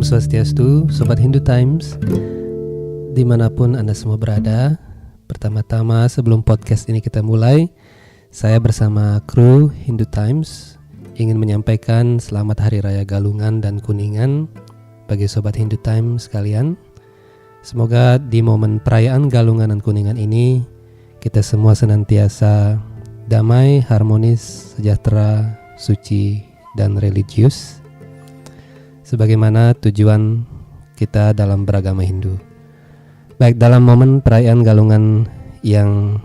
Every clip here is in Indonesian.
Swastiastu, Sobat Hindu Times, dimanapun Anda semua berada. Pertama-tama sebelum podcast ini kita mulai, saya bersama kru Hindu Times ingin menyampaikan selamat Hari Raya Galungan dan Kuningan bagi Sobat Hindu Times sekalian. Semoga di momen perayaan Galungan dan Kuningan ini kita semua senantiasa damai, harmonis, sejahtera, suci, dan religius sebagaimana tujuan kita dalam beragama Hindu. Baik, dalam momen perayaan Galungan yang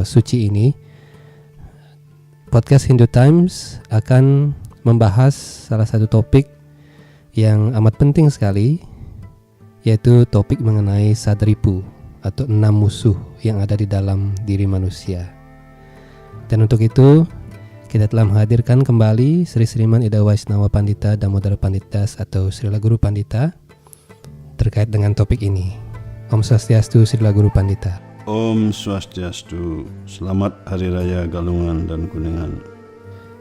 suci ini, podcast Hindu Times akan membahas salah satu topik yang amat penting sekali, yaitu topik mengenai Sadripu atau 6 musuh yang ada di dalam diri manusia. Dan untuk itu kita telah menghadirkan kembali Sri Sriman Ida Waisnawa Pandita Damodara Panditas atau Srila Guru Pandita terkait dengan topik ini. Om Swastiastu, Srila Guru Pandita. Om Swastiastu. Selamat Hari Raya Galungan dan Kuningan.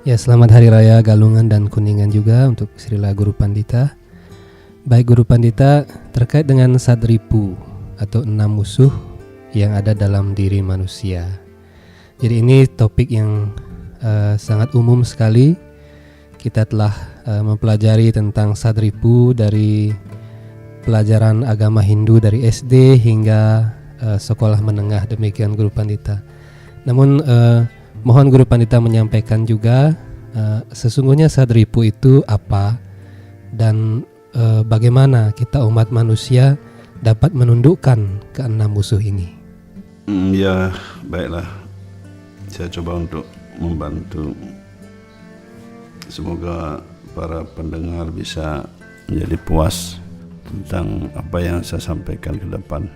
Ya, selamat Hari Raya Galungan dan Kuningan juga untuk Srila Guru Pandita. Baik Guru Pandita, terkait dengan Sadripu atau 6 musuh yang ada dalam diri manusia. Jadi ini topik yang sangat umum sekali. Kita telah mempelajari tentang Sadripu dari pelajaran agama Hindu dari SD hingga sekolah menengah, demikian Guru Pandita. Namun mohon Guru Pandita menyampaikan juga sesungguhnya Sadripu itu apa dan bagaimana kita umat manusia dapat menundukkan ke-6 musuh ini. Ya, baiklah. Saya coba untuk membantu. Semoga para pendengar bisa menjadi puas tentang apa yang saya sampaikan ke depan.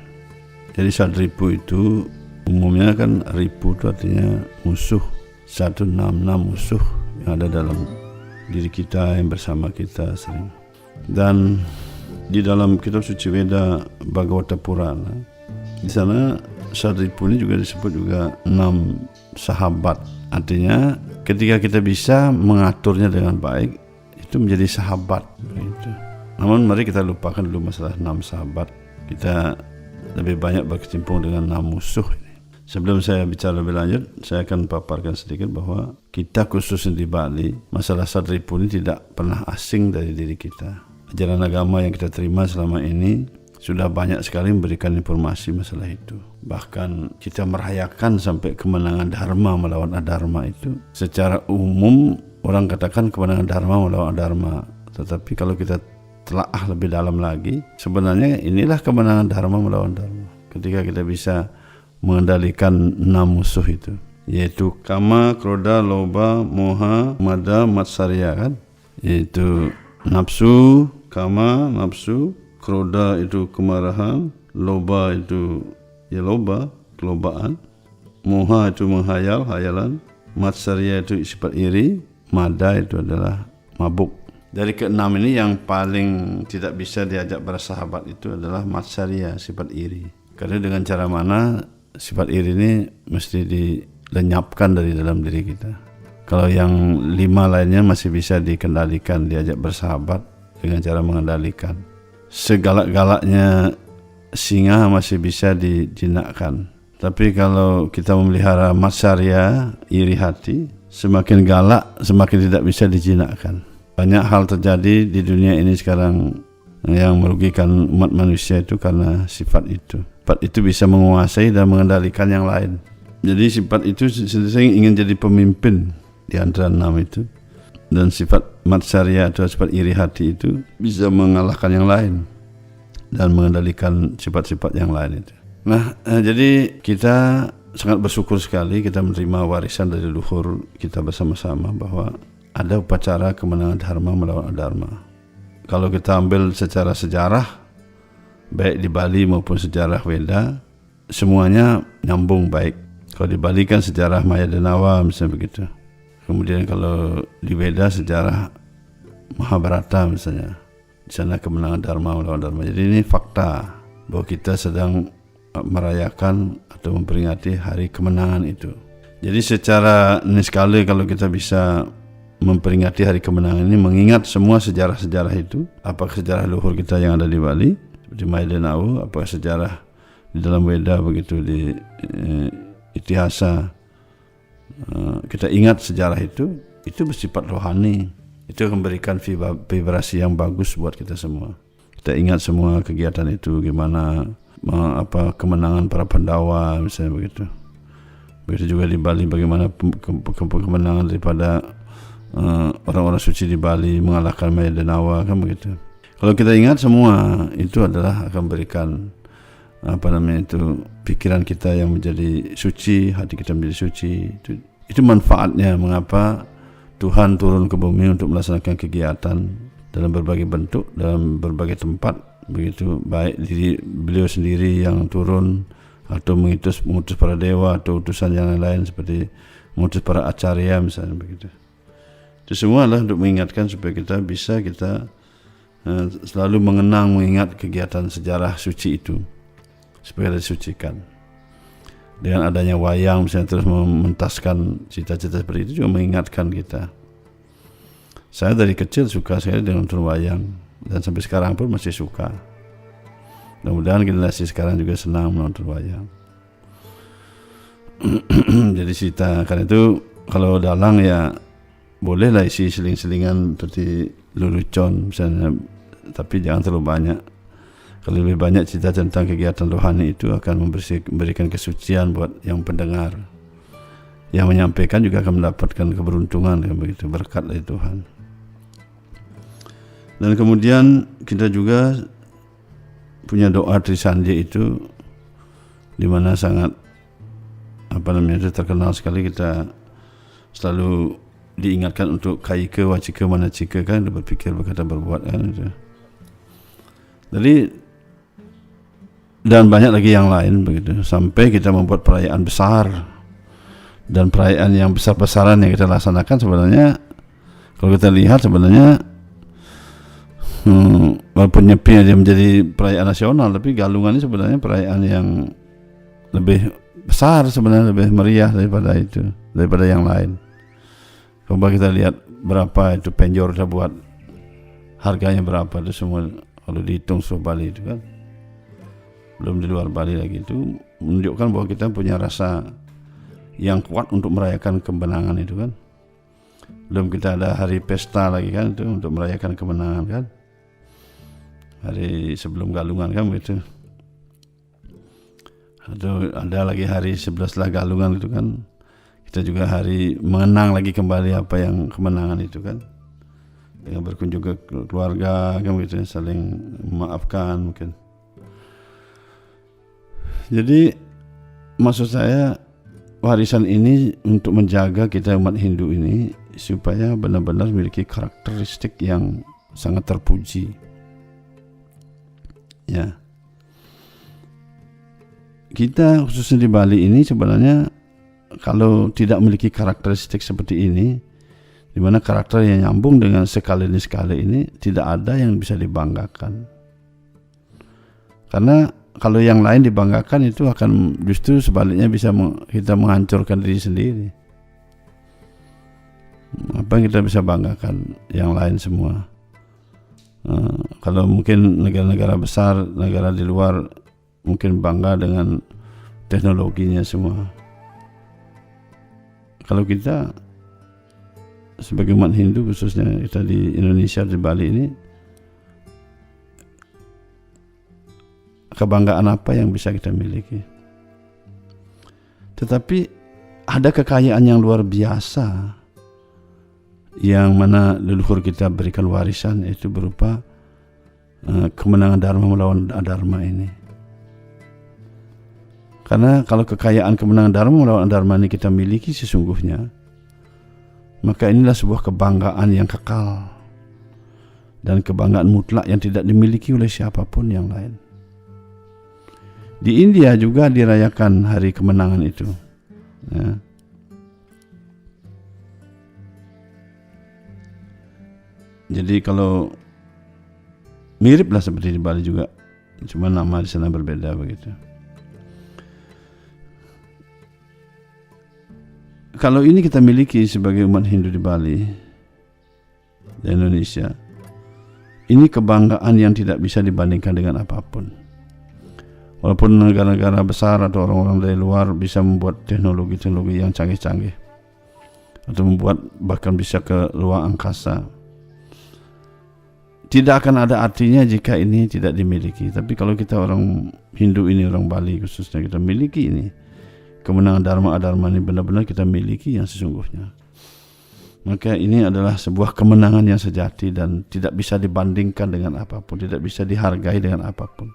Jadi Sadripu itu umumnya kan ripu itu artinya musuh, 166 musuh yang ada dalam diri kita, yang bersama kita sering. Dan di dalam kitab suci Weda Bhagavata Purana, di sana Sadripu ini juga disebut juga 6 sahabat. Artinya ketika kita bisa mengaturnya dengan baik, itu menjadi sahabat gitu. Namun mari kita lupakan dulu masalah 6 sahabat. Kita lebih banyak berkecimpung dengan 6 musuh ini. Sebelum saya bicara lebih lanjut, saya akan paparkan sedikit bahwa kita khususnya di Bali, masalah Sadripu ini tidak pernah asing dari diri kita. Ajaran agama yang kita terima selama ini sudah banyak sekali memberikan informasi masalah itu. Bahkan kita merayakan sampai kemenangan Dharma melawan Adharma itu. Secara umum orang katakan kemenangan Dharma melawan Adharma. Tetapi kalau kita telaah lebih dalam lagi, sebenarnya inilah kemenangan Dharma melawan Dharma. Ketika kita bisa mengendalikan 6 musuh itu, yaitu Kama, Kroda, Loba, Moha, Mada, Matsarya kan. Yaitu nafsu, Kama, nafsu, Kroda itu kemarahan, Loba itu ya loba, kelobaan, Moha itu menghayal, hayalan, Matsarya itu sifat iri, Mada itu adalah mabuk. Dari ke-6 ini yang paling tidak bisa diajak bersahabat itu adalah Matsarya, sifat iri. Karena dengan cara mana sifat iri ini mesti dilenyapkan dari dalam diri kita. Kalau yang 5 lainnya masih bisa dikendalikan, diajak bersahabat dengan cara mengendalikan. Segalak-galaknya singa masih bisa dijinakkan. Tapi kalau kita memelihara Matsarya, iri hati, semakin galak semakin tidak bisa dijinakkan. Banyak hal terjadi di dunia ini sekarang yang merugikan umat manusia itu karena sifat itu. Sifat itu bisa menguasai dan mengendalikan yang lain. Jadi sifat itu sering ingin jadi pemimpin di antara 6 itu. Dan sifat Matsarya atau sifat iri hati itu bisa mengalahkan yang lain dan mengendalikan sifat-sifat yang lain itu. Nah, jadi kita sangat bersyukur sekali kita menerima warisan dari leluhur kita bersama-sama bahwa ada upacara kemenangan Dharma melawan Adharma. Kalau kita ambil secara sejarah, baik di Bali maupun sejarah Weda, semuanya nyambung baik. Kalau di Bali kan sejarah Mayadenawa misalnya begitu. Kemudian kalau di Weda sejarah Mahabharata misalnya, di sana kemenangan Dharma melawan Dharma. Jadi ini fakta bahwa kita sedang merayakan atau memperingati hari kemenangan itu. Jadi secara niskala kalau kita bisa memperingati hari kemenangan ini, mengingat semua sejarah-sejarah itu, apakah sejarah luhur kita yang ada di Bali seperti Mailenau, apakah sejarah di dalam Weda begitu, di Itihasa, kita ingat sejarah itu bersifat rohani, itu akan memberikan vibrasi yang bagus buat kita semua. Kita ingat semua kegiatan itu, gimana kemenangan para Pandawa misalnya begitu. Begitu juga di Bali, bagaimana kemenangan daripada orang-orang suci di Bali mengalahkan Mailenawa, kan begitu. Kalau kita ingat semua itu adalah akan berikan pikiran kita yang menjadi suci, hati kita menjadi suci. Itu manfaatnya mengapa Tuhan turun ke bumi untuk melaksanakan kegiatan dalam berbagai bentuk, dalam berbagai tempat begitu, baik diri beliau sendiri yang turun atau mengutus para dewa atau utusan yang lain seperti mengutus para acarya misalnya begitu. Itu semua adalah untuk mengingatkan supaya kita selalu mengingat kegiatan sejarah suci itu supaya disucikan. Dengan adanya wayang misalnya terus mementaskan cita-cita seperti itu juga mengingatkan kita. Saya dari kecil suka sekali dengan nonton wayang dan sampai sekarang pun masih suka. Mudah-mudahan generasi sekarang juga senang menonton wayang. Jadi cerita, karena itu kalau dalang ya bolehlah isi seling-selingan seperti lelucon misalnya, tapi jangan terlalu banyak. Kalau lebih banyak cerita tentang kegiatan rohani itu akan memberikan kesucian buat yang pendengar. Yang menyampaikan juga akan mendapatkan keberuntungan, kan begitu, berkat dari Tuhan. Dan kemudian kita juga punya doa Trisandya itu, di mana sangat itu terkenal sekali, kita selalu diingatkan untuk kaika, wacika, manacika, kan, berpikir, berkata, berbuat, kan itu. Jadi dan banyak lagi yang lain begitu, sampai kita membuat perayaan besar, dan perayaan yang besar-besaran yang kita laksanakan sebenarnya kalau kita lihat sebenarnya walaupun Nyepi dia menjadi perayaan nasional, tapi Galungan ini sebenarnya perayaan yang lebih besar sebenarnya, lebih meriah daripada yang lain. Coba kita lihat berapa itu penjor kita buat, harganya berapa itu semua kalau dihitung seluruh Bali itu kan, belum di luar Bali lagi. Itu menunjukkan bahwa kita punya rasa yang kuat untuk merayakan kemenangan itu kan. Belum kita ada hari pesta lagi kan, itu untuk merayakan kemenangan kan, hari sebelum Galungan kan begitu. Atau ada lagi hari 11 setelah Galungan itu kan, kita juga hari mengenang lagi kembali apa yang kemenangan itu kan, dengan berkunjung ke keluarga kan begitu, saling memaafkan mungkin. Jadi maksud saya warisan ini untuk menjaga kita umat Hindu ini supaya benar-benar memiliki karakteristik yang sangat terpuji. Ya. Kita khususnya di Bali ini sebenarnya kalau tidak memiliki karakteristik seperti ini, di mana karakter yang nyambung dengan sekali ini tidak ada yang bisa dibanggakan. Karena kalau yang lain dibanggakan itu akan justru sebaliknya bisa kita menghancurkan diri sendiri. Apa yang kita bisa banggakan yang lain semua? Kalau mungkin negara-negara besar, negara di luar mungkin bangga dengan teknologinya semua. Kalau kita sebagai umat Hindu, khususnya kita di Indonesia, di Bali ini, kebanggaan apa yang bisa kita miliki? Tetapi ada kekayaan yang luar biasa yang mana leluhur kita berikan warisan, yaitu berupa kemenangan Dharma melawan Adharma ini. Karena kalau kekayaan kemenangan Dharma melawan Adharma ini kita miliki sesungguhnya, maka inilah sebuah kebanggaan yang kekal dan kebanggaan mutlak yang tidak dimiliki oleh siapapun yang lain. Di India juga dirayakan hari kemenangan itu. Ya. Jadi kalau miriplah seperti di Bali juga, cuma nama di sana berbeda begitu. Kalau ini kita miliki sebagai umat Hindu di Bali, di Indonesia. Ini kebanggaan yang tidak bisa dibandingkan dengan apapun. Walaupun negara-negara besar atau orang-orang dari luar bisa membuat teknologi-teknologi yang canggih-canggih, atau membuat bahkan bisa ke ruang angkasa, tidak akan ada artinya jika ini tidak dimiliki. Tapi kalau kita orang Hindu ini, orang Bali khususnya, kita miliki ini, kemenangan dharma-adharma ini benar-benar kita miliki yang sesungguhnya, maka ini adalah sebuah kemenangan yang sejati dan tidak bisa dibandingkan dengan apapun, tidak bisa dihargai dengan apapun.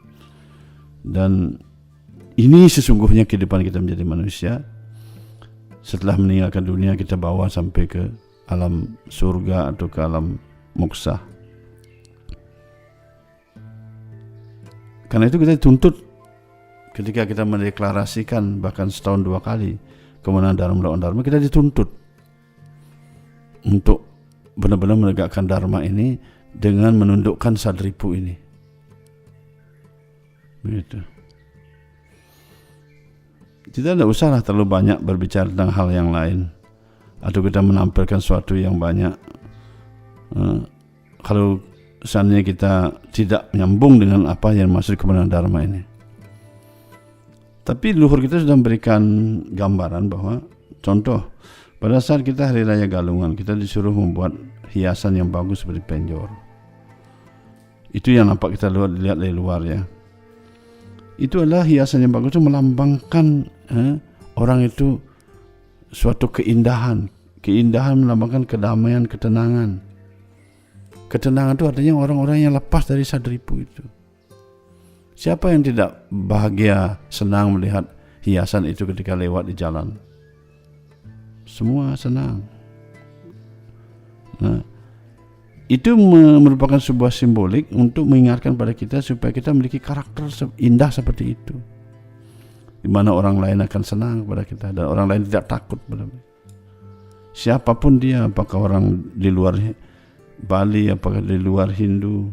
Dan ini sesungguhnya kehidupan kita menjadi manusia. Setelah meninggalkan dunia, kita bawa sampai ke alam surga atau ke alam moksa. Karena itu kita dituntut ketika kita mendeklarasikan bahkan setahun 2 kali kemenangan dharma melawan dharma, kita dituntut untuk benar-benar menegakkan dharma ini dengan menundukkan sadripu ini. Begitu. Kita tidak usahlah terlalu banyak berbicara tentang hal yang lain atau kita menampilkan sesuatu yang banyak. Kalau seandainya kita tidak menyambung dengan apa yang maksud kemenangan dharma ini. Tapi leluhur kita sudah memberikan gambaran bahwa, contoh, pada saat kita Hari Raya Galungan, kita disuruh membuat hiasan yang bagus seperti penjor. Itu yang nampak kita lihat dari luar ya. Itu adalah hiasan yang bagus, itu melambangkan orang itu suatu keindahan. Keindahan melambangkan kedamaian, ketenangan. Ketenangan itu artinya orang-orang yang lepas dari sadripu itu. Siapa yang tidak bahagia, senang melihat hiasan itu ketika lewat di jalan? Semua senang. Nah, itu merupakan sebuah simbolik untuk mengingatkan pada kita supaya kita memiliki karakter indah seperti itu, di mana orang lain akan senang kepada kita dan orang lain tidak takut pada kita. Siapapun dia, apakah orang di luar Bali, apakah di luar Hindu,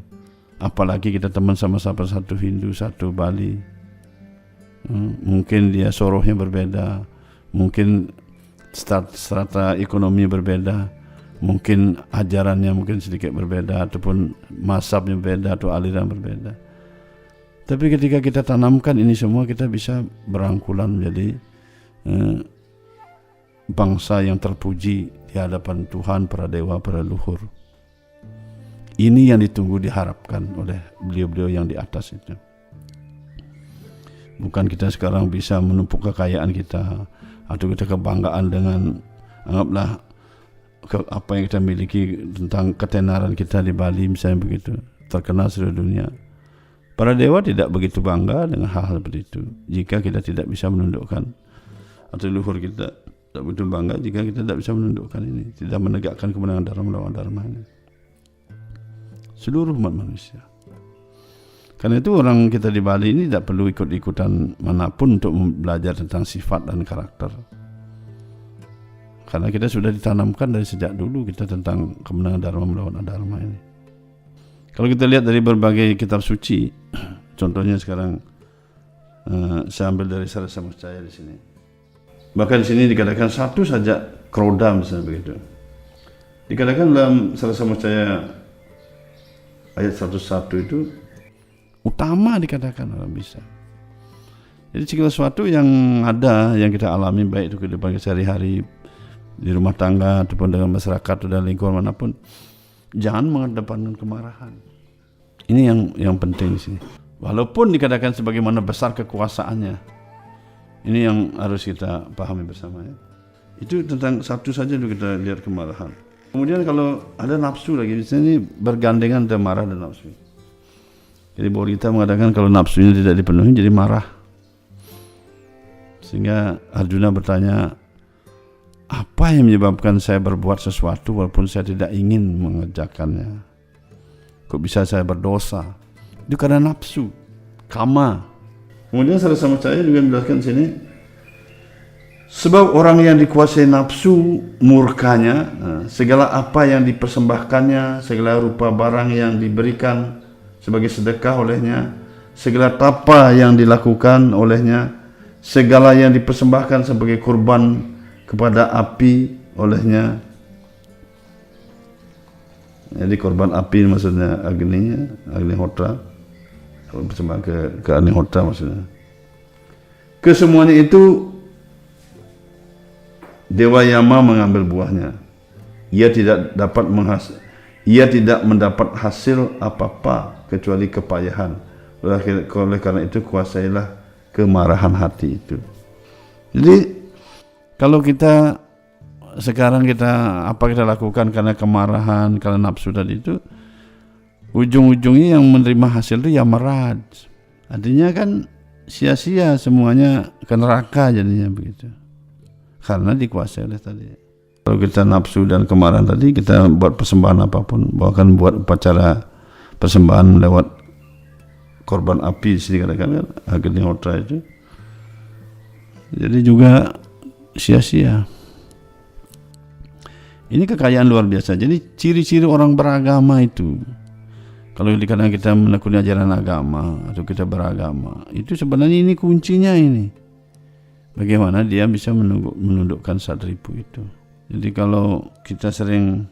apalagi kita teman sama-sama satu Hindu, satu Bali. Mungkin dia sorohnya berbeda, mungkin strata ekonomi berbeda, mungkin ajarannya mungkin sedikit berbeda, ataupun mazhabnya berbeda atau aliran berbeda. Tapi ketika kita tanamkan ini semua, kita bisa berangkulan menjadi bangsa yang terpuji di hadapan Tuhan, para dewa, para leluhur. Ini yang ditunggu, diharapkan oleh beliau-beliau yang di atas itu. Bukan kita sekarang bisa menumpuk kekayaan kita atau kita kebanggaan dengan, anggaplah, apa yang kita miliki tentang ketenaran kita di Bali misalnya, begitu terkenal seluruh dunia. Para dewa tidak begitu bangga dengan hal-hal seperti itu jika kita tidak bisa menundukkan, atau leluhur kita tidak begitu bangga jika kita tidak bisa menundukkan ini, tidak menegakkan kemenangan dharma melawan dharma ini. Seluruh umat manusia. Karena itu orang kita di Bali ini tidak perlu ikut-ikutan manapun untuk belajar tentang sifat dan karakter. Karena kita sudah ditanamkan dari sejak dulu kita tentang kemenangan dharma melawan adharma ini. Kalau kita lihat dari berbagai kitab suci, contohnya sekarang saya ambil dari Sarasa Muscaya di sini. Bahkan di sini dikatakan satu saja kroda misalnya begitu. Dikatakan dalam Sarasa Muscaya ayat 101 itu utama, dikatakan orang bisa. Jadi segala sesuatu yang ada, yang kita alami, baik itu kehidupan sehari-hari, di rumah tangga ataupun dengan masyarakat dan lingkungan manapun, jangan mengedepankan kemarahan. Ini yang penting di sini. Walaupun dikatakan sebagaimana besar kekuasaannya, ini yang harus kita pahami bersama ya. Itu tentang satu saja dulu kita lihat kemarahan. Kemudian kalau ada nafsu lagi, misalnya ini bergandengan antara marah dan nafsu. Jadi Bodhita mengatakan kalau nafsunya tidak dipenuhi jadi marah. Sehingga Arjuna bertanya, apa yang menyebabkan saya berbuat sesuatu walaupun saya tidak ingin mengerjakannya? Kok bisa saya berdosa? Itu karena nafsu, kama. Kemudian Sarasa Muscaya juga menjelaskan di sini, sebab orang yang dikuasai nafsu murkanya, segala apa yang dipersembahkannya, segala rupa barang yang diberikan sebagai sedekah olehnya, segala tapa yang dilakukan olehnya, segala yang dipersembahkan sebagai kurban kepada api olehnya, Jadi korban api maksudnya Agnihotra, persembahan ke Agnihotra maksudnya. Kesemuanya itu Dewa Yama mengambil buahnya. Ia tidak mendapat hasil apa-apa kecuali kepayahan. Oleh karena itu kuasailah kemarahan hati itu. Jadi kalau kita sekarang apa kita lakukan karena kemarahan, karena nafsu tadi itu, ujung-ujungnya yang menerima hasil itu Yamaraj. Artinya kan sia-sia semuanya, ke neraka jadinya begitu. Karena dikuasai oleh tadi. Kalau kita nafsu dan kemarahan tadi, kita buat persembahan apapun, bahkan buat upacara persembahan lewat korban api di sini kadang-kadang Agnihotra itu, jadi juga sia-sia. Ini kekayaan luar biasa. Jadi ciri-ciri orang beragama itu, kalau kadang kita menekuni ajaran agama atau kita beragama, itu sebenarnya ini kuncinya ini. Bagaimana dia bisa menundukkan Sadripu itu. Jadi kalau kita sering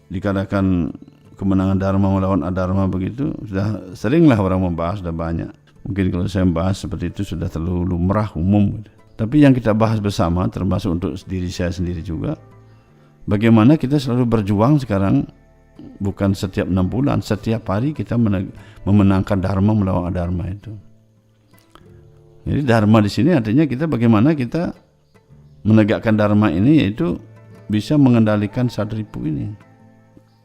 dikatakan kemenangan Dharma melawan Adharma begitu, sudah seringlah orang membahas, sudah banyak. Mungkin kalau saya membahas seperti itu sudah terlalu lumrah umum. Tapi yang kita bahas bersama, termasuk untuk diri saya sendiri juga, bagaimana kita selalu berjuang sekarang, bukan setiap 6 bulan, setiap hari kita memenangkan Dharma melawan Adharma itu. Jadi Dharma di sini artinya kita bagaimana kita menegakkan Dharma ini, yaitu bisa mengendalikan Sadripu ini.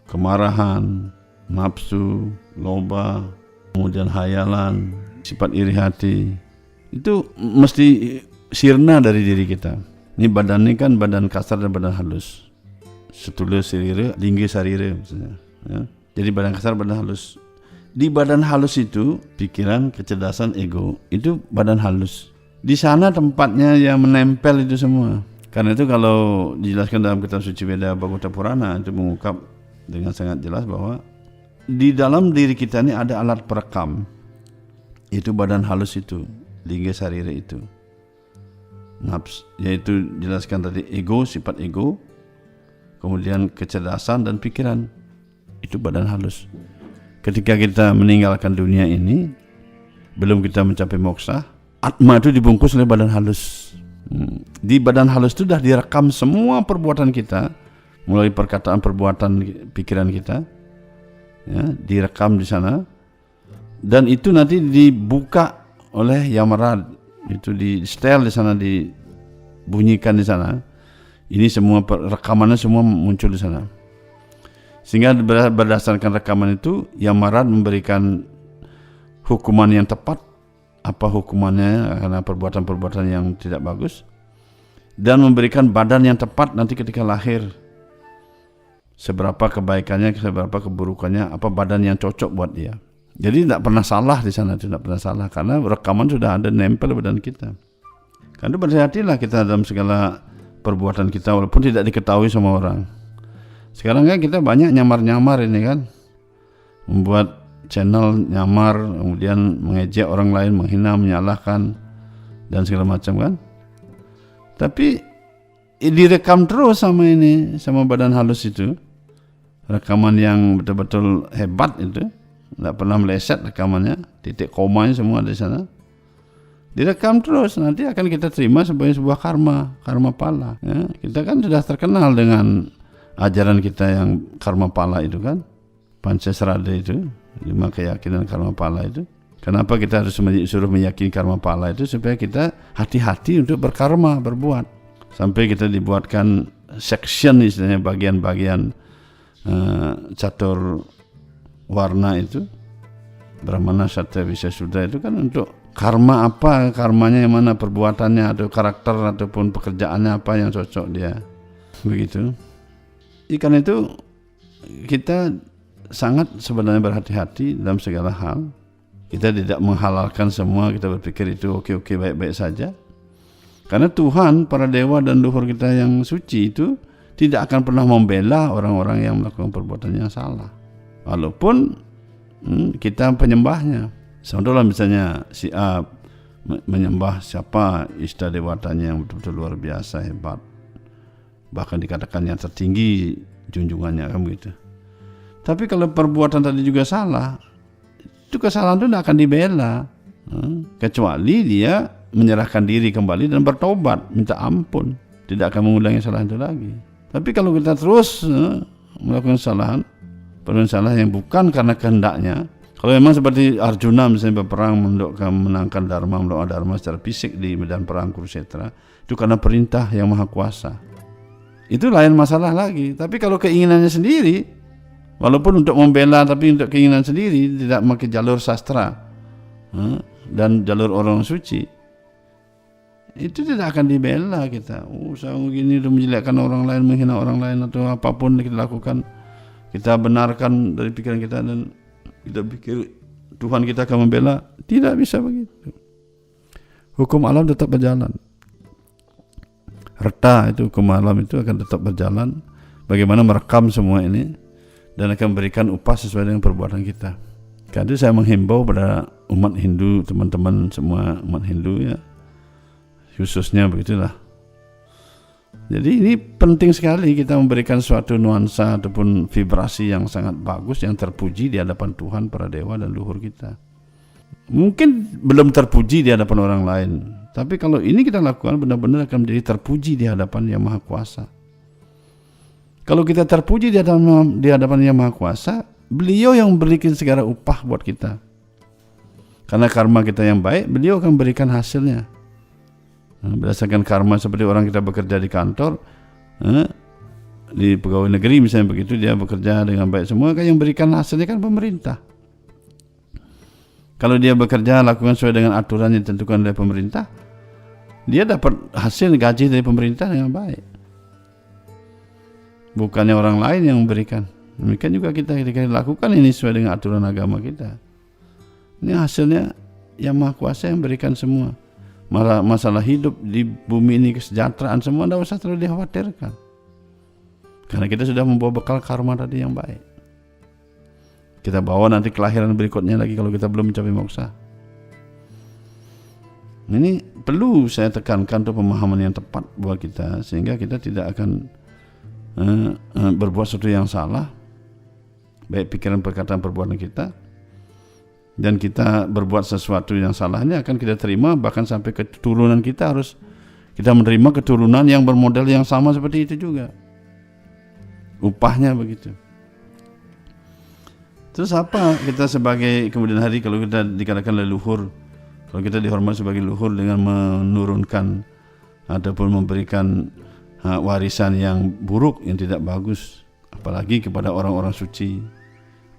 Kemarahan, nafsu, loba, kemudian hayalan, sifat iri hati, itu mesti sirna dari diri kita. Ini badan ini kan badan kasar dan badan halus. Setula sirire, linggi sarire maksudnya. Ya. Jadi badan kasar, badan halus. Di badan halus itu pikiran, kecerdasan, ego, itu badan halus. Di sana tempatnya yang menempel itu semua. Karena itu kalau dijelaskan dalam kitab suci Veda Bhagavata Purana, itu mengungkap dengan sangat jelas bahwa di dalam diri kita ini ada alat perekam, itu badan halus itu, lingga sarira itu, nafs, yaitu jelaskan tadi ego, sifat ego, kemudian kecerdasan dan pikiran, itu badan halus. Ketika kita meninggalkan dunia ini, belum kita mencapai moksha, atma itu dibungkus oleh badan halus. Di badan halus itu sudah direkam semua perbuatan kita, mulai perkataan, perbuatan, pikiran kita, ya, direkam di sana, dan itu nanti dibuka oleh Yamarad, itu di setel di sana, dibunyikan di sana. Ini semua rekamannya semua muncul di sana. Sehingga berdasarkan rekaman itu, Yamarad memberikan hukuman yang tepat, apa hukumannya karena perbuatan-perbuatan yang tidak bagus, dan memberikan badan yang tepat nanti ketika lahir, seberapa kebaikannya, seberapa keburukannya, apa badan yang cocok buat dia. Jadi tidak pernah salah di sana, tidak pernah salah, karena rekaman sudah ada nempel badan kita. Karena berhati-hatilah kita dalam segala perbuatan kita, walaupun tidak diketahui sama orang. Sekarang kan kita banyak nyamar-nyamar ini kan, membuat channel nyamar, kemudian mengejek orang lain, menghina, menyalahkan, dan segala macam kan. Tapi direkam terus sama badan halus itu, rekaman yang betul-betul hebat itu, tidak pernah meleset rekamannya, titik komanya semua di sana, direkam terus, nanti akan kita terima sebagai sebuah karma pala. Ya, kita kan sudah terkenal dengan ajaran kita yang karma pala itu kan, Pancasrada itu, 5 keyakinan karma pala itu. Kenapa kita harus suruh meyakini karma pala itu? Supaya kita hati-hati untuk berkarma, berbuat. Sampai kita dibuatkan section, istilahnya bagian-bagian catur warna itu, Brahmana, Sattva, Vishya, Sudra itu kan untuk karma apa, karmanya yang mana, perbuatannya atau karakter ataupun pekerjaannya apa yang cocok dia. Begitu. Karena itu kita sangat sebenarnya berhati-hati dalam segala hal. Kita tidak menghalalkan semua, kita berpikir itu oke-oke, baik-baik saja. Karena Tuhan, para dewa dan leluhur kita yang suci itu tidak akan pernah membela orang-orang yang melakukan perbuatan yang salah. Walaupun kita penyembahnya. Contohnya misalnya si A menyembah siapa Ishta dewatanya yang betul-betul luar biasa, hebat. Bahkan dikatakan yang tertinggi junjungannya kan begitu. Tapi kalau perbuatan tadi juga salah, itu kesalahan itu tidak akan dibela, kecuali dia menyerahkan diri kembali dan bertobat, minta ampun, tidak akan mengulangi kesalahan itu lagi. Tapi kalau kita terus melakukan kesalahan yang bukan karena kehendaknya, kalau memang seperti Arjuna misalnya berperang menangkan dharma, melawan dharma secara fisik di medan perang Kurukshetra, itu karena perintah yang maha kuasa. Itu lain masalah lagi. Tapi kalau keinginannya sendiri, walaupun untuk membela tapi untuk keinginan sendiri, tidak memakai jalur sastra dan jalur orang suci, itu tidak akan dibela kita. Saya begini udah menjelekkan orang lain, menghina orang lain atau apapun kita lakukan, kita benarkan dari pikiran kita dan kita pikir Tuhan kita akan membela. Tidak bisa begitu. Hukum alam tetap berjalan. Reta itu hukum alam itu akan tetap berjalan. Bagaimana merekam semua ini dan akan memberikan upah sesuai dengan perbuatan kita. Karena itu saya menghimbau pada umat Hindu, teman-teman semua umat Hindu ya, khususnya begitulah. Jadi ini penting sekali kita memberikan suatu nuansa ataupun vibrasi yang sangat bagus, yang terpuji di hadapan Tuhan, para dewa dan luhur kita. Mungkin belum terpuji di hadapan orang lain, tapi kalau ini kita lakukan benar-benar akan menjadi terpuji di hadapan Yang Maha Kuasa. Kalau kita terpuji di hadapan Yang Maha Kuasa, beliau yang memberikan segala upah buat kita. Karena karma kita yang baik, beliau akan memberikan hasilnya. Berdasarkan karma seperti orang kita bekerja di kantor, di pegawai negeri misalnya begitu, dia bekerja dengan baik semua, kan yang berikan hasilnya kan pemerintah. Kalau dia bekerja lakukan sesuai dengan aturan yang ditentukan oleh pemerintah, dia dapat hasil gaji dari pemerintah dengan baik. Bukannya orang lain yang memberikan. Demikian juga kita ketika lakukan ini sesuai dengan aturan agama kita. Ini hasilnya Yang Maha Kuasa yang berikan semua. Masalah hidup di bumi ini, kesejahteraan semua tidak usah terlalu dikhawatirkan. Karena kita sudah membawa bekal karma tadi yang baik. Kita bawa nanti kelahiran berikutnya lagi kalau kita belum mencapai moksa. Ini perlu saya tekankan untuk pemahaman yang tepat buat kita, sehingga kita tidak akan berbuat sesuatu yang salah, baik pikiran, perkataan, perbuatan kita. Dan kita berbuat sesuatu yang salah ini akan kita terima, bahkan sampai keturunan kita harus kita menerima keturunan yang bermodel yang sama seperti itu juga. Upahnya begitu. Terus apa kita sebagai kemudian hari kalau kita dikatakan leluhur, kalau kita dihormati sebagai leluhur dengan menurunkan ataupun memberikan warisan yang buruk, yang tidak bagus, apalagi kepada orang-orang suci,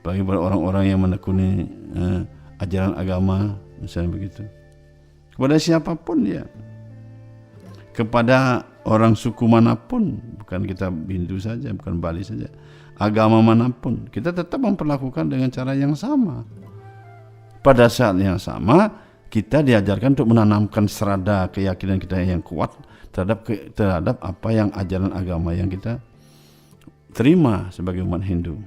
apalagi kepada orang-orang yang menekuni ajaran agama, misalnya begitu. Kepada siapapun dia, kepada orang suku manapun, bukan kita Hindu saja, bukan Bali saja, agama manapun, kita tetap memperlakukan dengan cara yang sama. Pada saat yang sama, kita diajarkan untuk menanamkan serada keyakinan kita yang kuat terhadap apa yang ajaran agama yang kita terima sebagai umat Hindu.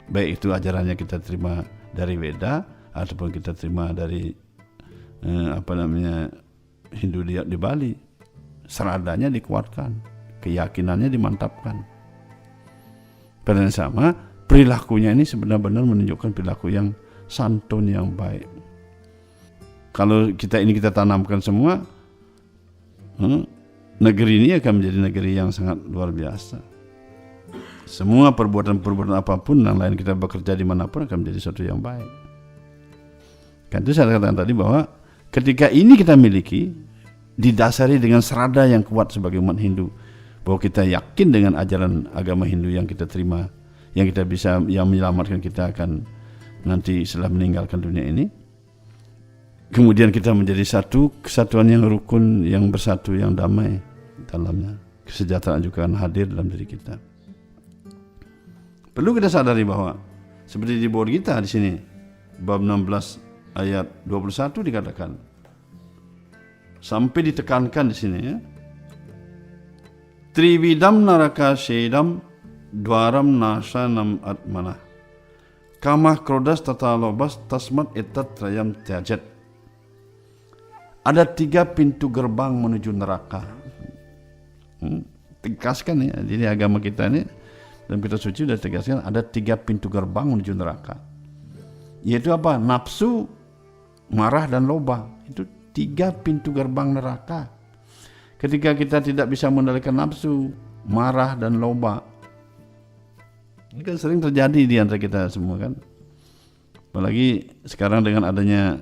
Baik itu ajarannya kita terima dari Weda ataupun kita terima dari Hindu di Bali, seradanya dikuatkan, keyakinannya dimantapkan. Pada yang sama, perilakunya ini sebenarnya menunjukkan perilaku yang santun, yang baik. Kalau kita tanamkan semua, negeri ini akan menjadi negeri yang sangat luar biasa. Semua perbuatan-perbuatan apapun yang lain kita bekerja dimanapun akan menjadi sesuatu yang baik. Kan itu saya katakan tadi bahwa ketika ini kita miliki, didasari dengan serada yang kuat sebagai umat Hindu, bahwa kita yakin dengan ajaran agama Hindu yang kita terima, yang kita bisa, yang menyelamatkan kita akan nanti setelah meninggalkan dunia ini. Kemudian kita menjadi satu kesatuan yang rukun, yang bersatu, yang damai dalamnya. Kesejahteraan juga akan hadir dalam diri kita. Perlu kita sadari bahwa seperti di board kita di sini, bab 16 ayat 21 dikatakan, sampai ditekankan di sini ya. Trividam naraka shedam dwaram nasanam atmanah. Kamah krodas tata lobas tasmat etat trayam tyajat. Ada 3 pintu gerbang menuju neraka. 3 tegaskan ya. Jadi agama kita ini dalam kitab suci sudah tegaskan ada 3 pintu gerbang menuju neraka. Yaitu apa? Nafsu, marah dan loba. Itu 3 pintu gerbang neraka. Ketika kita tidak bisa mengendalikan nafsu, marah dan loba, ini kan sering terjadi di antara kita semua kan. Apalagi sekarang dengan adanya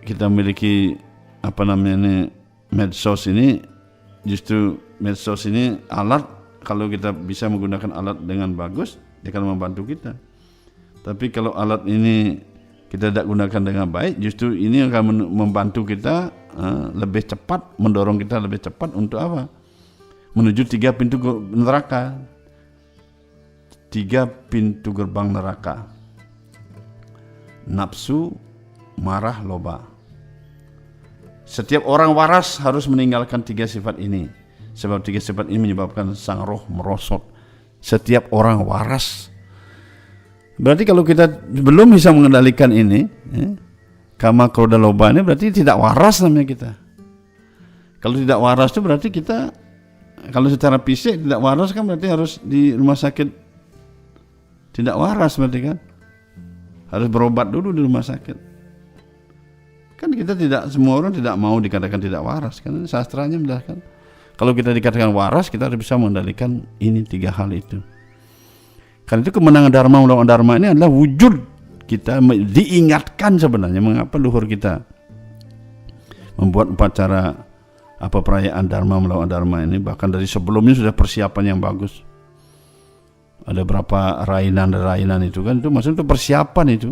kita memiliki medsos ini, justru medsos ini alat, kalau kita bisa menggunakan alat dengan bagus, dia akan membantu kita. Tapi kalau alat ini kita tidak gunakan dengan baik, justru ini akan membantu kita lebih cepat, mendorong kita lebih cepat untuk apa? Menuju 3 pintu neraka. 3 pintu gerbang neraka. Nafsu, marah, loba. Setiap orang waras harus meninggalkan 3 sifat ini. Sebab 3 sifat ini menyebabkan sang roh merosot. Setiap orang waras. Berarti kalau kita belum bisa mengendalikan ini, kama, krodha, loba ini berarti tidak waras namanya kita. Kalau tidak waras itu berarti kita, kalau secara fisik tidak waras kan berarti harus di rumah sakit. Tidak waras berarti kan. Harus berobat dulu di rumah sakit. Kan kita tidak, semua orang tidak mau dikatakan tidak waras kan. Sastranya menjelaskan. Kalau kita dikatakan waras, kita harus bisa mengendalikan ini 3 hal itu. Karena itu kemenangan dharma melawan dharma ini adalah wujud kita diingatkan sebenarnya mengapa luhur kita membuat upacara perayaan dharma melawan dharma ini. Bahkan dari sebelumnya sudah persiapan yang bagus. Ada berapa rainan itu kan, itu maksudnya itu persiapan itu.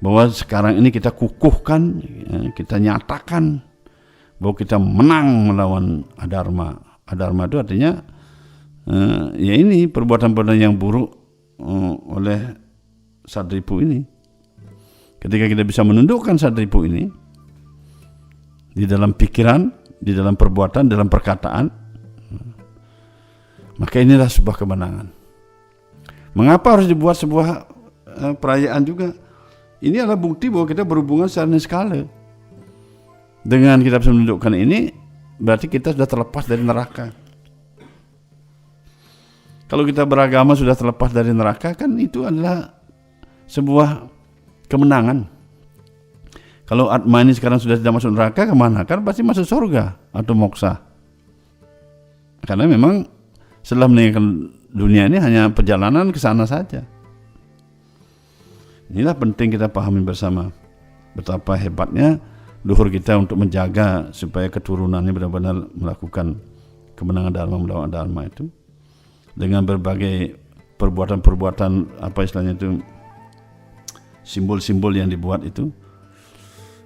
Bahwa sekarang ini kita kukuhkan, kita nyatakan bahwa kita menang melawan adharma. Adharma itu artinya ya ini perbuatan-perbuatan yang buruk oleh Sadripu ini. Ketika kita bisa menundukkan Sadripu ini di dalam pikiran, di dalam perbuatan, dalam perkataan, maka inilah sebuah kemenangan. Mengapa harus dibuat sebuah perayaan juga? Ini adalah bukti bahwa kita berhubungan secara niskala. Dengan kita bisa menundukkan ini, berarti kita sudah terlepas dari neraka. Kalau kita beragama sudah terlepas dari neraka, kan itu adalah sebuah kemenangan. Kalau Atma ini sekarang sudah tidak masuk neraka, kemana? Kan pasti masuk surga atau moksa. Karena memang setelah meninggalkan dunia ini hanya perjalanan ke sana saja. Inilah penting kita pahami bersama betapa hebatnya luhur kita untuk menjaga supaya keturunannya benar-benar melakukan kemenangan dharma melawan dharma itu dengan berbagai perbuatan-perbuatan istilahnya itu, simbol-simbol yang dibuat itu,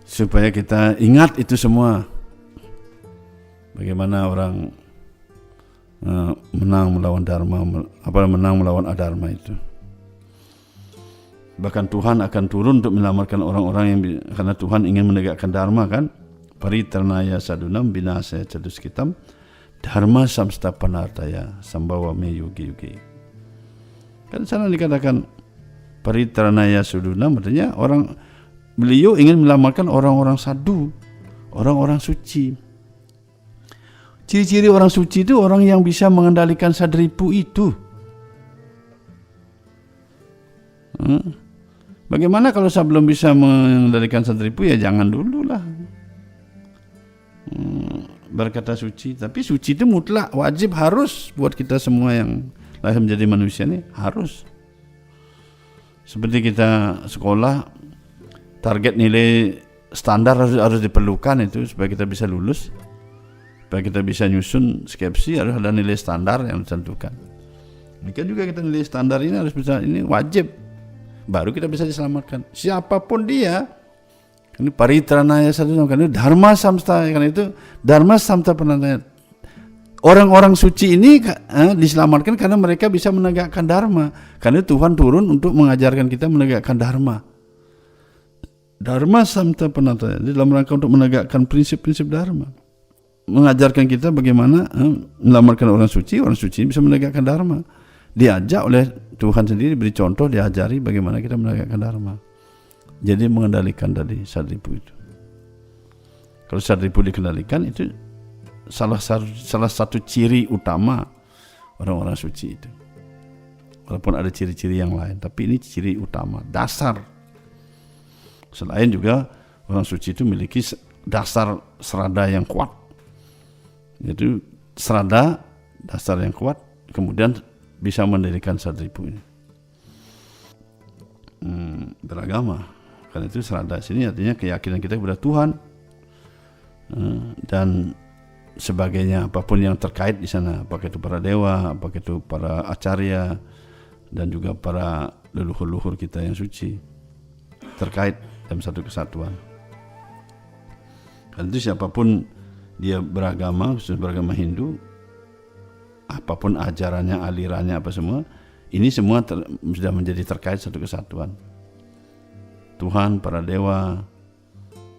supaya kita ingat itu semua. Bagaimana orang menang melawan dharma, menang melawan adharma itu. Bahkan Tuhan akan turun untuk menyelamatkan orang-orang yang, karena Tuhan ingin menegakkan dharma kan. Paritranaya sadunam binasaya caduskitam dharma samstapanartaya sambawa me yugi. Kan sana dikatakan paritranaya sadunam, artinya beliau ingin menyelamatkan orang-orang sadu, orang-orang suci. Ciri-ciri orang suci itu orang yang bisa mengendalikan Sadripu itu. Bagaimana kalau saya belum bisa mengendalikan Sadripu, ya jangan dulu lah berkata suci. Tapi suci itu mutlak, wajib, harus buat kita semua yang lahir menjadi manusia ini, harus. Seperti kita sekolah, target nilai standar harus diperlukan itu supaya kita bisa lulus, supaya kita bisa nyusun skripsi harus ada nilai standar yang ditentukan. Mungkin juga kita nilai standar ini harus bisa, ini wajib, baru kita bisa diselamatkan. Siapapun dia, ini paritranaya sadunam, kan itu dharma samsta, kan itu dharma samsta penandanya. Orang-orang suci ini diselamatkan karena mereka bisa menegakkan dharma. Karena Tuhan turun untuk mengajarkan kita menegakkan dharma. Dharma samta penandanya, dalam rangka untuk menegakkan prinsip-prinsip dharma. Mengajarkan kita bagaimana menyelamatkan orang suci bisa menegakkan dharma. Diajak oleh Tuhan sendiri, beri contoh, diajari bagaimana kita menegakkan dharma. Jadi mengendalikan dari Sadripu itu. Kalau Sadripu dikendalikan, itu salah satu ciri utama orang-orang suci itu. Walaupun ada ciri-ciri yang lain, tapi ini ciri utama, dasar. Selain juga orang suci itu memiliki dasar serada yang kuat. Yaitu serada, dasar yang kuat, kemudian bisa mendirikan Sadripu ini. Beragama. Karena itu serada sini artinya keyakinan kita kepada Tuhan dan sebagainya, apapun yang terkait di sana, apakah itu para dewa, apakah itu para acarya, dan juga para leluhur-leluhur kita yang suci, terkait dalam satu kesatuan. Dan itu siapapun dia beragama, khusus beragama Hindu, apapun ajarannya, alirannya, apa semua, ini semua sudah menjadi terkait satu kesatuan. Tuhan, para dewa,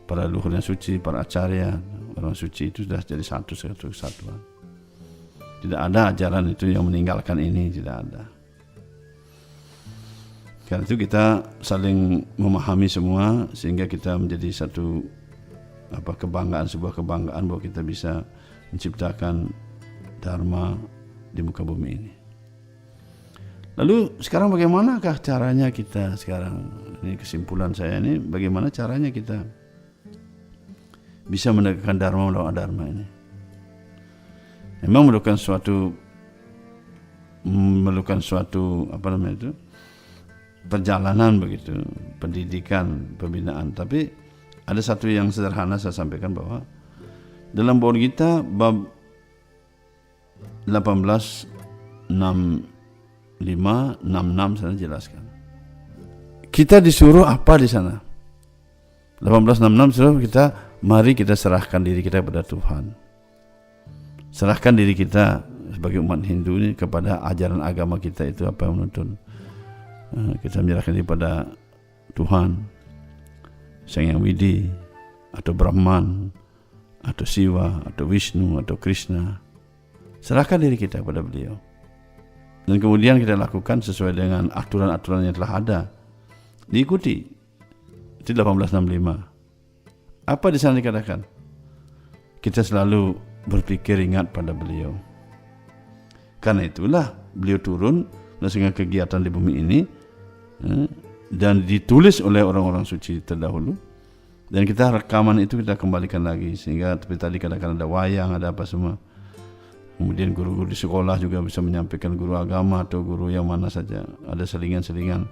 para leluhur yang suci, para acarya, orang suci itu sudah jadi satu kesatuan. Tidak ada ajaran itu yang meninggalkan ini, tidak ada. Karena itu kita saling memahami semua sehingga kita menjadi satu kebanggaan, sebuah kebanggaan bahwa kita bisa menciptakan dharma di muka bumi ini. Lalu sekarang bagaimanakah caranya kita sekarang? Ini kesimpulan saya ini, bagaimana caranya kita bisa menegakkan dharma melawan dharma ini? Memang memerlukan suatu perjalanan begitu, pendidikan, pembinaan. Tapi ada satu yang sederhana saya sampaikan bahwa dalam Bhagavad Gita bab 18:65-66 saya jelaskan. Kita disuruh apa di sana? 18:66 disuruh kita, mari kita serahkan diri kita kepada Tuhan. Serahkan diri kita sebagai umat Hindu ini kepada ajaran agama kita itu apa yang menuntun. Kita menyerahkan diri pada Tuhan, Sang Yang Widi, atau Brahman, atau Siwa, atau Vishnu, atau Krishna. Serahkan diri kita kepada beliau. Dan kemudian kita lakukan sesuai dengan aturan-aturan yang telah ada. Diikuti. Itu 1865. Apa di sana dikatakan? Kita selalu berpikir ingat pada beliau. Karena itulah beliau turun sehingga kegiatan di bumi ini dan ditulis oleh orang-orang suci terdahulu, dan kita rekaman itu kita kembalikan lagi sehingga seperti tadi kadang-kadang ada wayang, ada apa semua. Kemudian guru-guru di sekolah juga bisa menyampaikan, guru agama atau guru yang mana saja, ada selingan-selingan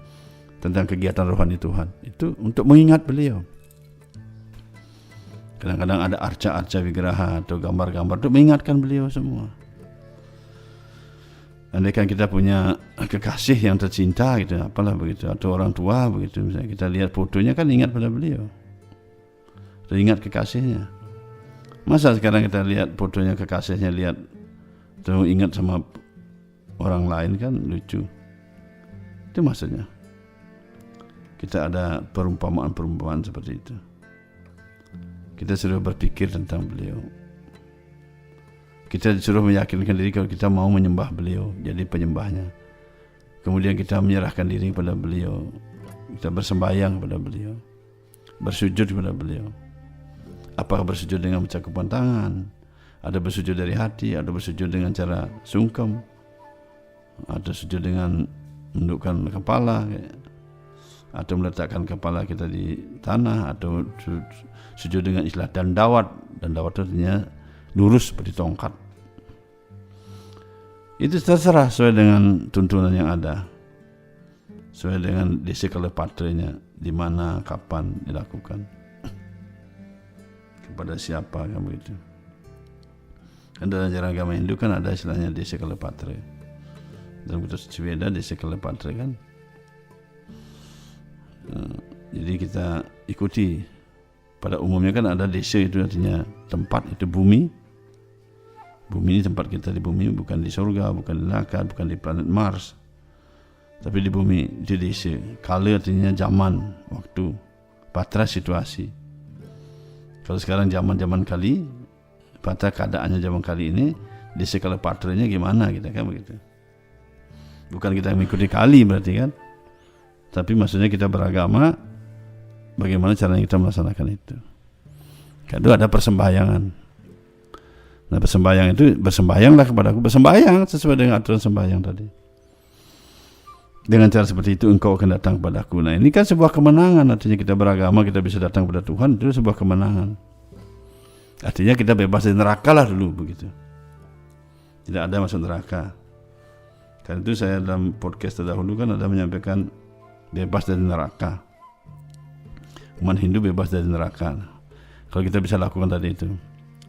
tentang kegiatan rohani Tuhan itu untuk mengingat beliau. Kadang-kadang ada arca-arca wigraha atau gambar-gambar untuk mengingatkan beliau semua. Andaikan kita punya kekasih yang tercinta gitu, apalah begitu, atau orang tua begitu, misalnya kita lihat fotonya kan ingat pada beliau, atau ingat kekasihnya. Masa sekarang kita lihat fotonya kekasihnya, lihat atau ingat sama orang lain, kan lucu. Itu maksudnya. Kita ada perumpamaan-perumpamaan seperti itu. Kita sudah berpikir tentang beliau. Kita disuruh meyakinkan diri kalau kita mau menyembah beliau, jadi penyembahnya. Kemudian kita menyerahkan diri kepada beliau, kita bersembahyang kepada beliau, bersujud kepada beliau. Apakah bersujud dengan mencakupan tangan, ada bersujud dari hati, ada bersujud dengan cara sungkem, ada sujud dengan menundukkan kepala, atau meletakkan kepala kita di tanah, atau sujud dengan istilah dandawat. Dandawat itu artinya lurus seperti tongkat. Itu terserah sesuai dengan tuntunan yang ada, sesuai dengan desikalepatrenya, di mana, kapan dilakukan, kepada siapa, kan begitu. Kan dalam ajaran agama Hindu kan ada istilahnya desikalepatre. Dalam kitab suci Veda desikalepatre kan. Jadi kita ikuti. Pada umumnya kan ada desa, itu artinya tempat, itu bumi. Bumi ini tempat kita di bumi, bukan di surga, bukan di neraka, bukan di planet Mars, tapi di bumi, di desa. Kala artinya zaman, waktu, patra situasi. Kalau sekarang zaman kali, patra keadaannya zaman kali ini, desa kalau patranya gimana kita kan begitu. Bukan kita mengikuti kali berarti kan, tapi maksudnya kita beragama, bagaimana caranya kita melaksanakan itu. Kedua ada persembahyangan. Nah, bersembayang itu bersembayanglah kepadaku, bersembayang sesuai dengan aturan sembahyang tadi. Dengan cara seperti itu engkau akan datang kepadaku. Nah, ini kan sebuah kemenangan. Artinya kita beragama, kita bisa datang kepada Tuhan, itu sebuah kemenangan. Artinya kita bebas dari neraka lah dulu begitu. Tidak ada masuk neraka. Karena itu saya dalam podcast terdahulu kan ada menyampaikan bebas dari neraka. Umat Hindu bebas dari neraka. Kalau kita bisa lakukan tadi itu,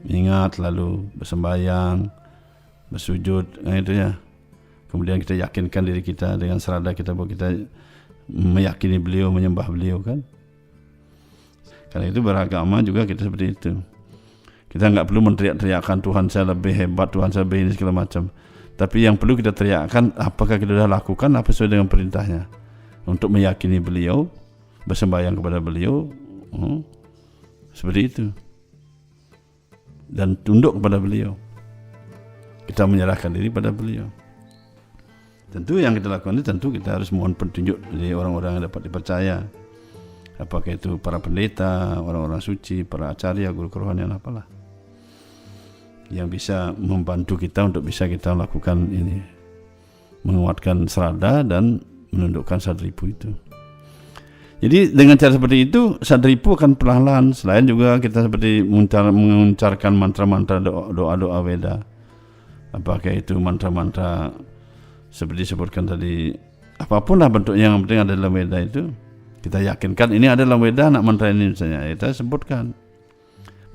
ingat lalu bersembayang, bersujud, nah itu ya. Kemudian kita yakinkan diri kita dengan serada kita bahwa kita meyakini beliau, menyembah beliau kan. Karena itu beragama juga kita seperti itu. Kita nggak perlu menteriak-teriakkan Tuhan saya lebih hebat, Tuhan saya lebih ini segala macam. Tapi yang perlu kita teriakkan, apakah kita sudah lakukan apa sesuai dengan perintahnya untuk meyakini beliau, bersembahyang kepada beliau, seperti itu, dan tunduk kepada beliau. Kita menyerahkan diri pada beliau. Tentu yang kita lakukan itu tentu kita harus mohon petunjuk dari orang-orang yang dapat dipercaya. Apakah itu para pendeta, orang-orang suci, para acarya, guru kerohanian apalah, yang bisa membantu kita untuk bisa kita lakukan ini, menguatkan serada dan menundukkan sadripu itu. Jadi dengan cara seperti itu sadripu akan perlahan-lahan. Selain juga kita seperti mengucapkan mantra-mantra doa-doa Weda. Apakah itu mantra-mantra seperti disebutkan tadi, apapun lah bentuknya, yang penting ada dalam Weda itu. Kita yakinkan ini ada dalam Weda, anak mantra ini misalnya, kita sebutkan.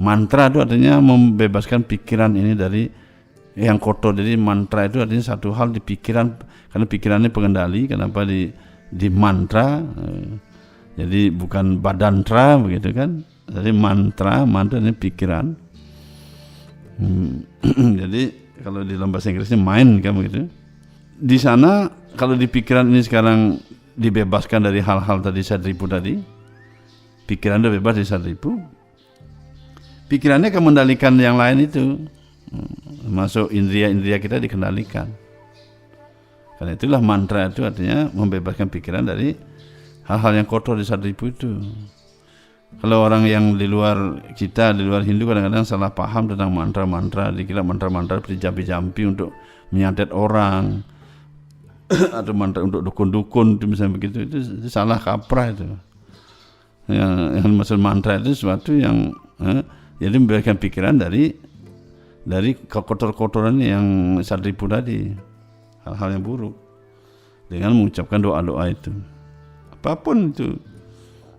Mantra itu artinya membebaskan pikiran ini dari yang kotor. Jadi mantra itu artinya satu hal di pikiran, karena pikirannya pengendali. Kenapa di mantra? Jadi bukan badantra begitu kan? Jadi mantra ini pikiran. Jadi kalau di dalam bahasa Inggrisnya mind kan begitu. Di sana kalau di pikiran ini sekarang dibebaskan dari hal-hal tadi sadripu tadi, pikiran udah bebas dari sadripu, pikirannya akan mengendalikan yang lain itu, masuk indria-indria kita dikendalikan. Karena itulah mantra itu artinya membebaskan pikiran dari hal-hal yang kotor di sadripu itu. Kalau orang yang di luar kita, di luar Hindu kadang-kadang salah paham tentang mantra-mantra, dikira mantra-mantra seperti jampi-jampi untuk menyantet orang, atau mantra untuk dukun-dukun itu misalnya begitu, itu salah kaprah itu. Yang maksud mantra itu sesuatu yang jadi memberikan pikiran dari kotor-kotoran yang sadripu tadi, hal-hal yang buruk, dengan mengucapkan doa-doa itu. Apapun itu,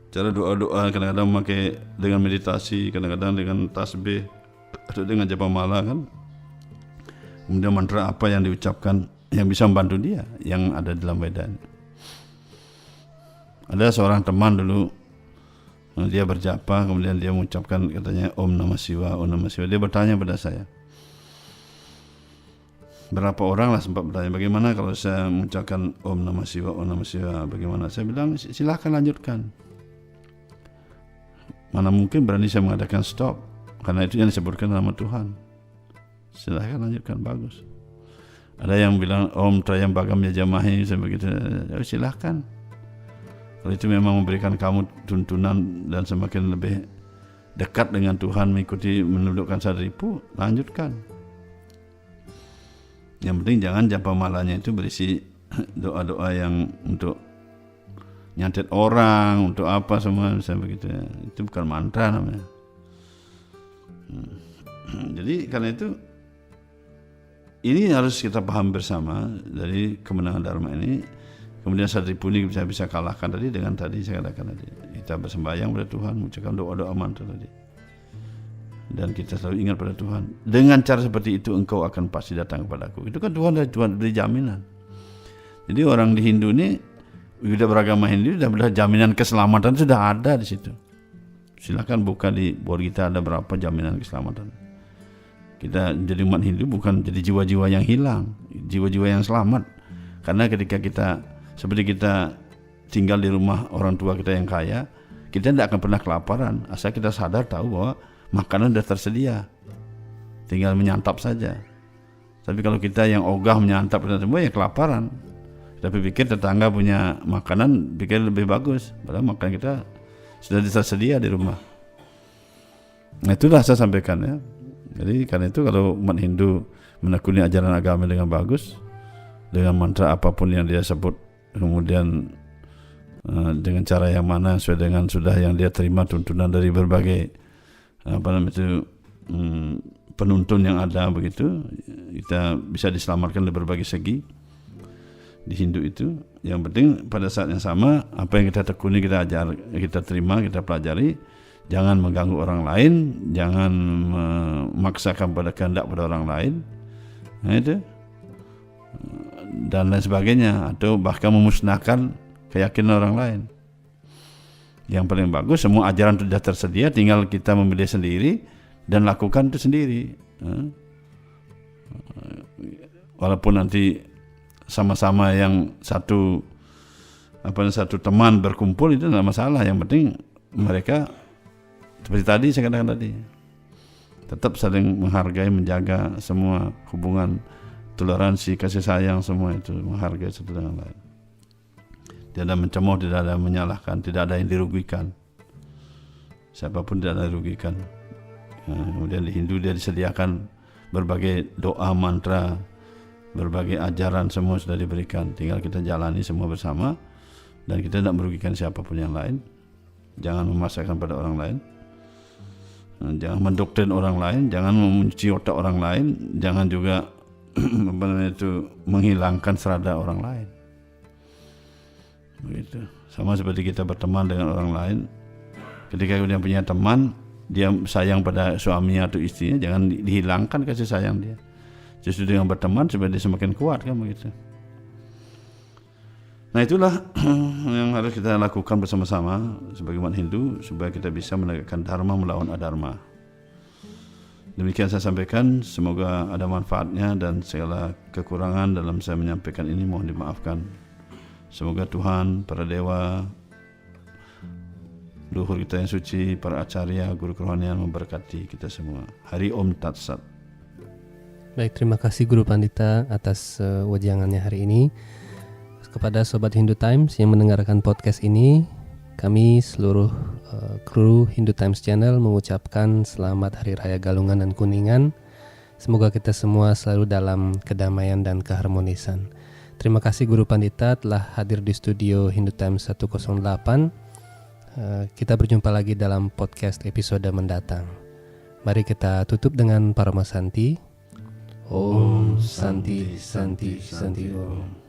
cara doa-doa kadang-kadang memakai dengan meditasi, kadang-kadang dengan tasbih atau dengan japa mala kan. Kemudian mantra apa yang diucapkan yang bisa membantu dia yang ada dalam Weda. Ada seorang teman dulu, dia berjapa, kemudian dia mengucapkan katanya Om Namah Siwa, Om Namah Siwa. Dia bertanya pada saya, berapa orang lah sempat bertanya, bagaimana kalau saya mengucapkan Om Namah Siwa, Om Namah Siwa, bagaimana? Saya bilang silahkan lanjutkan. Mana mungkin berani saya mengadakan stop, karena itu yang disebutkan nama Tuhan. Silahkan lanjutkan, bagus. Ada yang bilang Om Trayambagam Yajamahi, saya begitu, ya, silahkan. Kalau itu memang memberikan kamu tuntunan dan semakin lebih dekat dengan Tuhan, mengikuti menundukkan sadripu, lanjutkan. Yang penting jangan japa malanya itu berisi doa-doa yang untuk nyantet orang, untuk apa semua, misalnya begitu. Itu bukan mantra namanya. Jadi karena itu ini harus kita paham bersama dari kemenangan Dharma ini. Kemudian sadripu ini bisa kalahkan tadi dengan tadi saya katakan tadi. Kita bersembahyang pada Tuhan, mengucapkan doa-doa mantra tadi. Dan kita selalu ingat pada Tuhan. Dengan cara seperti itu engkau akan pasti datang kepadaku. Itu kan Tuhan beri jaminan. Jadi orang di Hindu ini, sudah beragama Hindu, sudah ada jaminan keselamatan, sudah ada di situ. Silakan buka di board kita, ada berapa jaminan keselamatan. Kita jadi umat Hindu bukan jadi jiwa-jiwa yang hilang, jiwa-jiwa yang selamat. Karena ketika kita seperti kita tinggal di rumah orang tua kita yang kaya, kita tidak akan pernah kelaparan asal kita sadar tahu bahwa makanan sudah tersedia, tinggal menyantap saja. Tapi kalau kita yang ogah menyantap dan semua, ya kelaparan. Tapi pikir tetangga punya makanan, pikir lebih bagus, padahal makanan kita sudah tersedia di rumah. Nah, itulah saya sampaikan ya. Jadi karena itu kalau umat Hindu menekuni ajaran agama dengan bagus, dengan mantra apapun yang dia sebut, kemudian dengan cara yang mana sesuai dengan sudah yang dia terima tuntunan dari berbagai penuntun yang ada, begitu kita bisa diselamatkan dari berbagai segi di Hindu itu. Yang penting pada saat yang sama apa yang kita tekuni, kita ajar, kita terima, kita pelajari, jangan mengganggu orang lain, jangan memaksakan pada kehendak pada orang lain, nah itu dan lain sebagainya, atau bahkan memusnahkan keyakinan orang lain. Yang paling bagus semua ajaran sudah tersedia, tinggal kita memilih sendiri dan lakukan itu sendiri. Walaupun nanti sama-sama yang satu teman berkumpul itu tidak masalah. Yang penting mereka seperti tadi saya katakan tadi, tetap saling menghargai, menjaga semua hubungan, toleransi, kasih sayang, semua itu menghargai satu dengan lain. Tidak ada mencemooh, tidak ada menyalahkan, tidak ada yang dirugikan. Siapapun tidak ada yang dirugikan. Kemudian di Hindu dia disediakan berbagai doa, mantra, berbagai ajaran, semua sudah diberikan. Tinggal kita jalani semua bersama dan kita tidak merugikan siapapun yang lain. Jangan memaksakan pada orang lain. Jangan mendoktrin orang lain, jangan mencuci otak orang lain, jangan juga menghilangkan serada orang lain. Begitu. Sama seperti kita berteman dengan orang lain. Ketika dia punya teman, dia sayang pada suaminya atau istrinya, jangan dihilangkan kasih sayang dia. Justru dengan berteman supaya dia semakin kuat, kan begitu. Nah itulah yang harus kita lakukan bersama-sama sebagai umat Hindu supaya kita bisa menegakkan dharma melawan adharma. Demikian saya sampaikan, semoga ada manfaatnya dan segala kekurangan dalam saya menyampaikan ini mohon dimaafkan. Semoga Tuhan, para dewa, luhur kita yang suci, para acarya, guru kerohanian memberkati kita semua. Hari Om Tat Sat. Baik, terima kasih Guru Pandita atas wejangannya hari ini. Kepada Sobat Hindu Times yang mendengarkan podcast ini, kami seluruh kru Hindu Times Channel mengucapkan selamat Hari Raya Galungan dan Kuningan. Semoga kita semua selalu dalam kedamaian dan keharmonisan. Terima kasih Guru Pandita telah hadir di studio Hindu Times 108. Kita berjumpa lagi dalam podcast episode mendatang. Mari kita tutup dengan Paramasanti. Om Santi Santi Santi Om.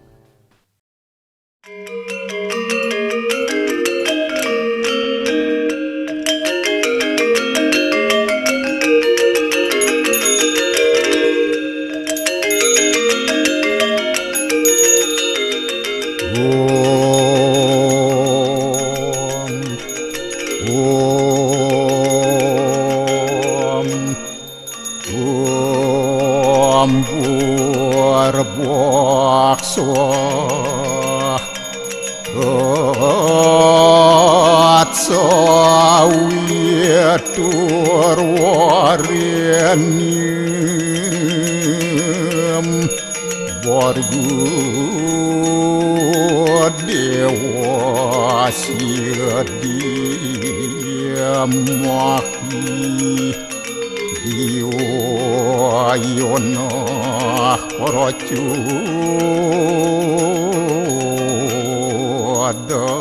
Ada